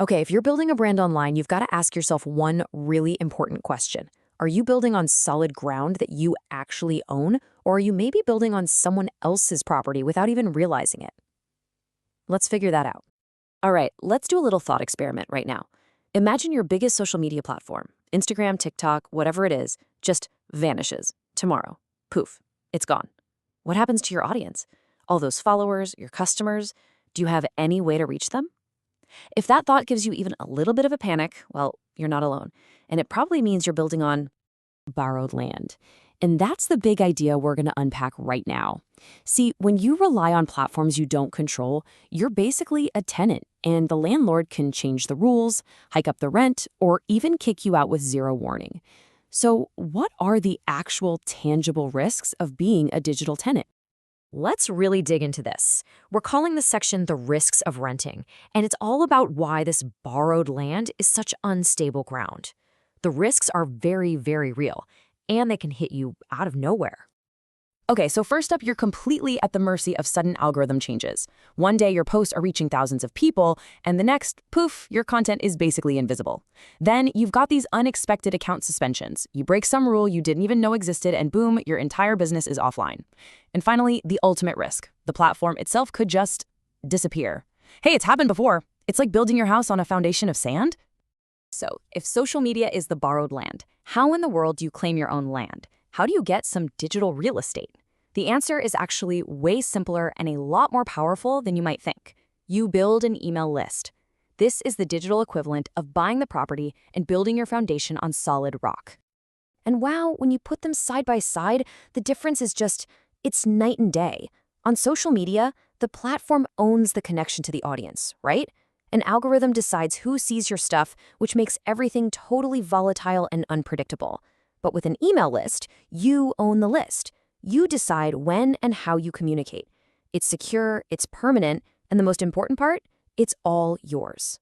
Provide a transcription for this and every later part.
Okay, if you're building a brand online, you've got to ask yourself one really important question. Are you building on solid ground that you actually own, or are you maybe building on someone else's property without even realizing it? Let's figure that out. All right, let's do a little thought experiment right now. Imagine your biggest social media platform, Instagram, TikTok, whatever it is, just vanishes tomorrow. Poof, it's gone. What happens to your audience? All those followers, your customers? Do you have any way to reach them? If that thought gives you even a little bit of a panic, well, you're not alone. And it probably means you're building on borrowed land. And that's the big idea we're going to unpack right now. See, when you rely on platforms you don't control, you're basically a tenant, and the landlord can change the rules, hike up the rent, or even kick you out with zero warning. So, what are the actual tangible risks of being a digital tenant? Let's really dig into this. We're calling this section the risks of renting, and it's all about why this borrowed land is such unstable ground. The risks are very, very real, and they can hit you out of nowhere. Okay, so first up, you're completely at the mercy of sudden algorithm changes. One day, your posts are reaching thousands of people, and the next, poof, your content is basically invisible. Then you've got these unexpected account suspensions. You break some rule you didn't even know existed, and boom, your entire business is offline. And finally, the ultimate risk. The platform itself could just disappear. Hey, it's happened before. It's like building your house on a foundation of sand. So, if social media is the borrowed land, how in the world do you claim your own land? How do you get some digital real estate? The answer is actually way simpler and a lot more powerful than you might think. You build an email list. This is the digital equivalent of buying the property and building your foundation on solid rock. And wow, when you put them side by side, the difference is it's night and day. On social media, the platform owns the connection to the audience, right? An algorithm decides who sees your stuff, which makes everything totally volatile and unpredictable. But with an email list, you own the list. You decide when and how you communicate. It's secure, it's permanent, and the most important part, it's all yours.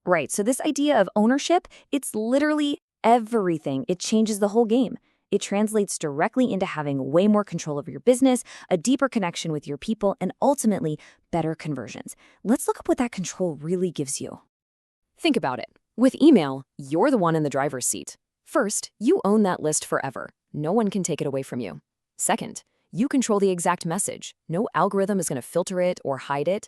Right, so this idea of ownership, it's literally everything. It changes the whole game. It translates directly into having way more control over your business, a deeper connection with your people, and ultimately, better conversions. Let's look up what that control really gives you. Think about it. With email, you're the one in the driver's seat. First, you own that list forever. No one can take it away from you. Second, you control the exact message. No algorithm is going to filter it or hide it.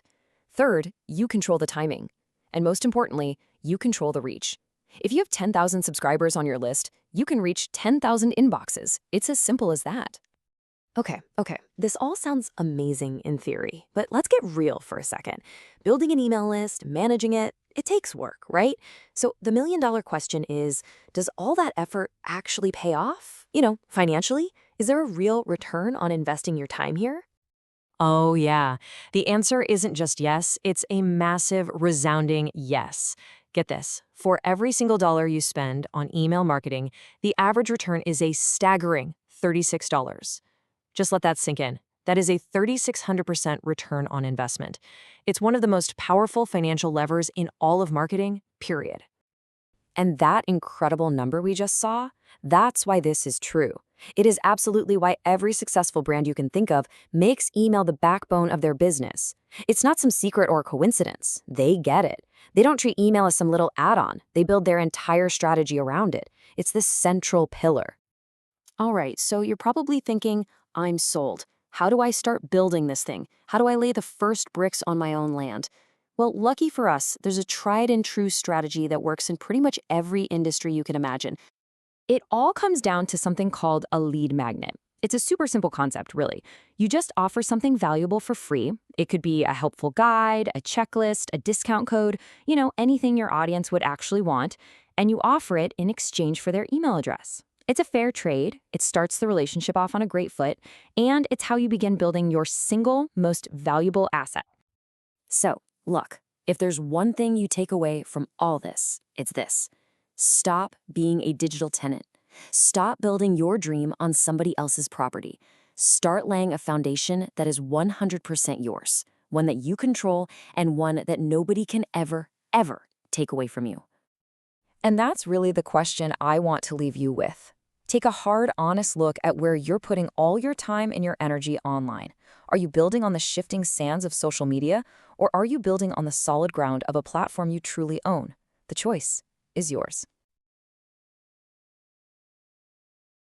Third, you control the timing. And most importantly, you control the reach. If you have 10,000 subscribers on your list, you can reach 10,000 inboxes. It's as simple as that. Okay. This all sounds amazing in theory, but let's get real for a second. Building an email list, managing it, it takes work, right? So the million-dollar question is, does all that effort actually pay off? Financially? Is there a real return on investing your time here? Oh, yeah. The answer isn't just yes, it's a massive, resounding yes. Get this. For every single dollar you spend on email marketing, the average return is a staggering $36. Just let that sink in. That is a 3,600% return on investment. It's one of the most powerful financial levers in all of marketing, period. And that incredible number we just saw, that's why this is true. It is absolutely why every successful brand you can think of makes email the backbone of their business. It's not some secret or coincidence. They get it. They don't treat email as some little add-on. They build their entire strategy around it. It's the central pillar. All right, so you're probably thinking, I'm sold. How do I start building this thing? How do I lay the first bricks on my own land? Well, lucky for us, there's a tried and true strategy that works in pretty much every industry you can imagine. It all comes down to something called a lead magnet. It's a super simple concept, really. You just offer something valuable for free. It could be a helpful guide, a checklist, a discount code, anything your audience would actually want, and you offer it in exchange for their email address. It's a fair trade, it starts the relationship off on a great foot, and it's how you begin building your single most valuable asset. So, look, if there's one thing you take away from all this, it's this. Stop being a digital tenant. Stop building your dream on somebody else's property. Start laying a foundation that is 100% yours, one that you control and one that nobody can ever take away from you. And that's really the question I want to leave you with. Take a hard, honest look at where you're putting all your time and your energy online. Are you building on the shifting sands of social media, or are you building on the solid ground of a platform you truly own? The choice is yours.